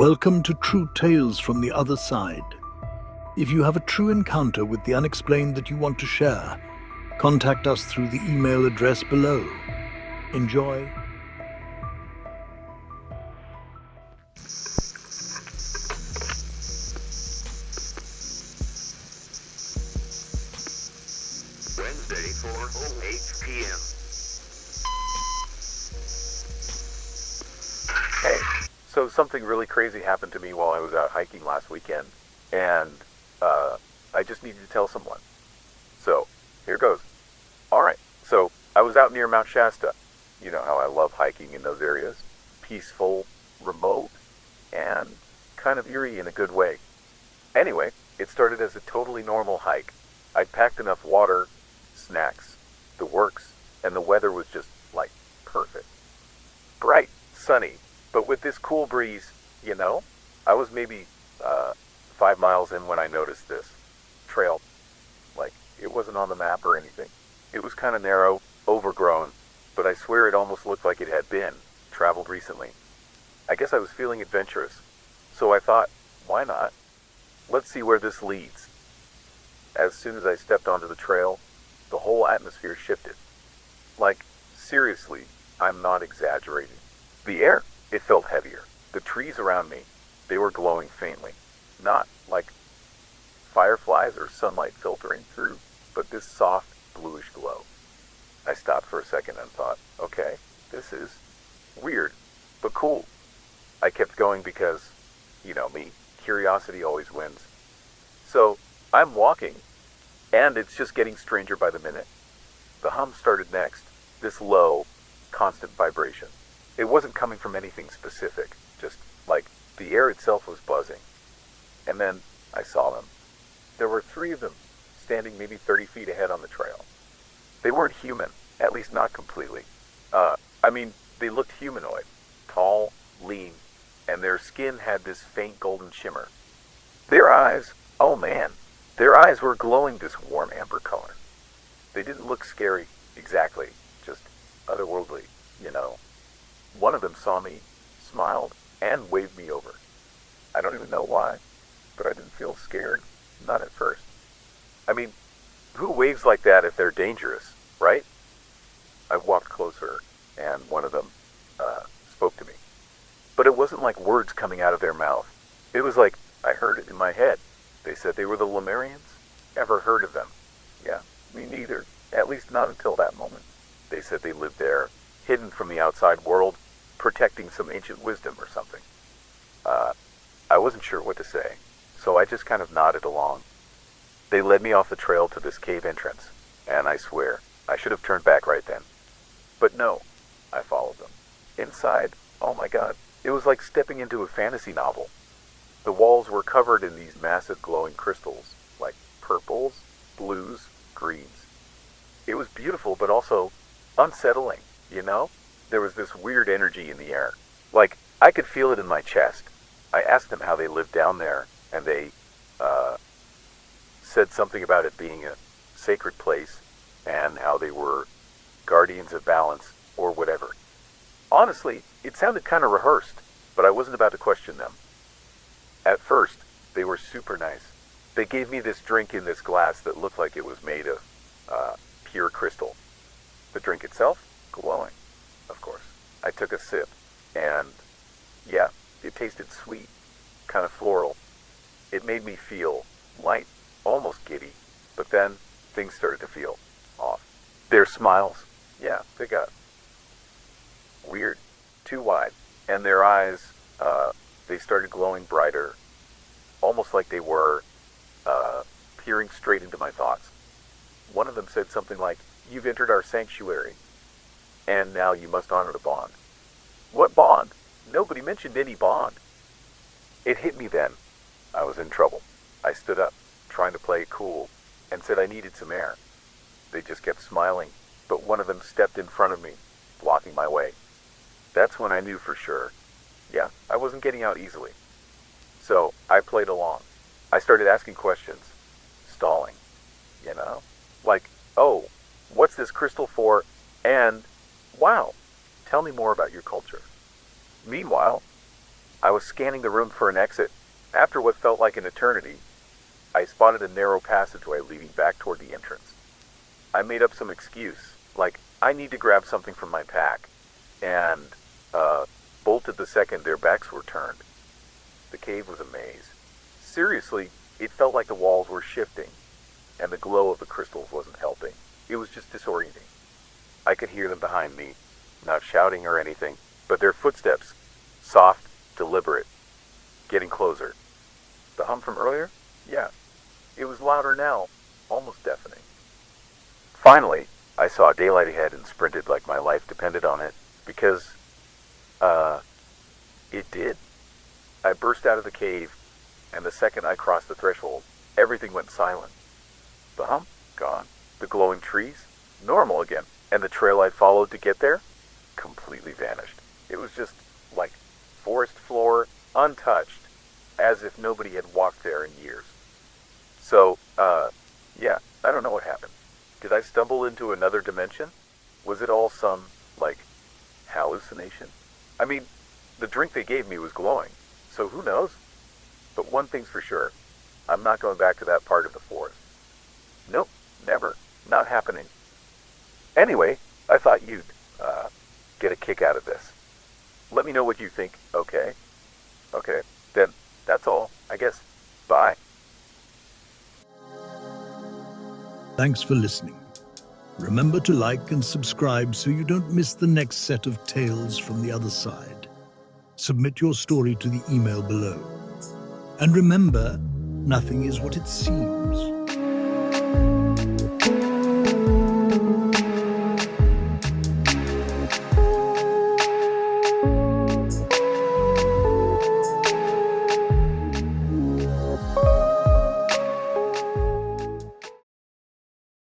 Welcome to True Tales from the Other Side. If you have a true encounter with the unexplained that you want to share, contact us through the email address below. Enjoy. Wednesday, 4:08 p.m. Hey, so something really crazy happened to me while I was out hiking last weekend, and I just needed to tell someone. So, here goes. Alright, so I was out near Mount Shasta. You know how I love hiking in those areas. Peaceful, remote, and kind of eerie in a good way. Anyway, it started as a totally normal hike. I'd packed enough water, snacks, the works, and the weather was just, like, perfect. Bright, sunny, but with this cool breeze, you know? I was maybe 5 miles in when I noticed this trail. Like, it wasn't on the map or anything. It was kind of narrow, overgrown, but I swear it almost looked like it had been traveled recently. I guess I was feeling adventurous, so I thought, why not? Let's see where this leads. As soon as I stepped onto the trail, the whole atmosphere shifted. Like, seriously, I'm not exaggerating. The air, it felt heavier. The trees around me, they were glowing faintly. Not like fireflies or sunlight filtering through, but this soft, bluish glow. I stopped for a second and thought, okay, this is weird, but cool. I kept going because, you know me, curiosity always wins. So, I'm walking, and it's just getting stranger by the minute. The hum started next, this low, constant vibration. It wasn't coming from anything specific, just like the air itself was buzzing. And then I saw them. There were 3 of them, standing maybe 30 feet ahead on the trail. They weren't human, at least not completely. They looked humanoid, tall, lean, and their skin had this faint golden shimmer. Their eyes, oh man, their eyes were glowing this warm amber color. They didn't look scary, exactly, just otherworldly, you know. One of them saw me, smiled, and waved me over. I don't even know why, but I didn't feel scared, not at first. Who waves like that if they're dangerous, right? I walked closer, and one of them spoke to me. But it wasn't like words coming out of their mouth. It was like I heard it in my head. They said they were the Lumerians. Ever heard of them? Yeah, me neither. At least not until that moment. They said they lived there, hidden from the outside world, protecting some ancient wisdom or something. I wasn't sure what to say, so I just kind of nodded along. They led me off the trail to this cave entrance, and I swear, I should have turned back right then. But no, I followed them. Inside, oh my god, it was like stepping into a fantasy novel. The walls were covered in these massive glowing crystals, like purples, blues, greens. It was beautiful, but also unsettling, you know? There was this weird energy in the air. Like, I could feel it in my chest. I asked them how they lived down there, and they, said something about it being a sacred place, and how they were guardians of balance, or whatever. Honestly, it sounded kind of rehearsed, but I wasn't about to question them. At first, they were super nice. They gave me this drink in this glass that looked like it was made of pure crystal. The drink itself, glowing, of course. I took a sip, and yeah, it tasted sweet, kind of floral. It made me feel light, almost giddy, but then things started to feel off. Their smiles, yeah, they got weird, too wide, and their eyes, they started glowing brighter, almost like they were peering straight into my thoughts. One of them said something like, "You've entered our sanctuary, and now you must honor the bond." What bond? Nobody mentioned any bond. It hit me then. I was in trouble. I stood up, trying to play it cool, and said I needed some air. They just kept smiling, but one of them stepped in front of me, blocking my way. That's when I knew for sure. Yeah, I wasn't getting out easily. So I played along. I started asking questions, stalling, you know? Like, oh, what's this crystal for? And, wow, tell me more about your culture. Meanwhile, I was scanning the room for an exit. After what felt like an eternity, I spotted a narrow passageway leading back toward the entrance. I made up some excuse, like I need to grab something from my pack, and bolted the second their backs were turned. The cave was a maze. Seriously, it felt like the walls were shifting, and the glow of the crystals wasn't helping. It was just disorienting. I could hear them behind me, not shouting or anything, but their footsteps, soft, deliberate, getting closer. The hum from earlier? Yeah. It was louder now, almost deafening. Finally, I saw daylight ahead and sprinted like my life depended on it, because, it did. I burst out of the cave, and the second I crossed the threshold, everything went silent. The hum? Gone. The glowing trees? Normal again. And the trail I'd followed to get there? Completely vanished. It was just like forest floor, untouched, as if nobody had walked there in years. So, yeah, I don't know what happened. Did I stumble into another dimension? Was it all some, like, hallucination? I mean, the drink they gave me was glowing, so who knows? But one thing's for sure, I'm not going back to that part of the forest. Nope, never. Not happening. Anyway, I thought you'd, get a kick out of this. Let me know what you think, okay? Okay, then that's all, I guess. Bye. Thanks for listening. Remember to like and subscribe so you don't miss the next set of tales from the other side. Submit your story to the email below. And remember, nothing is what it seems.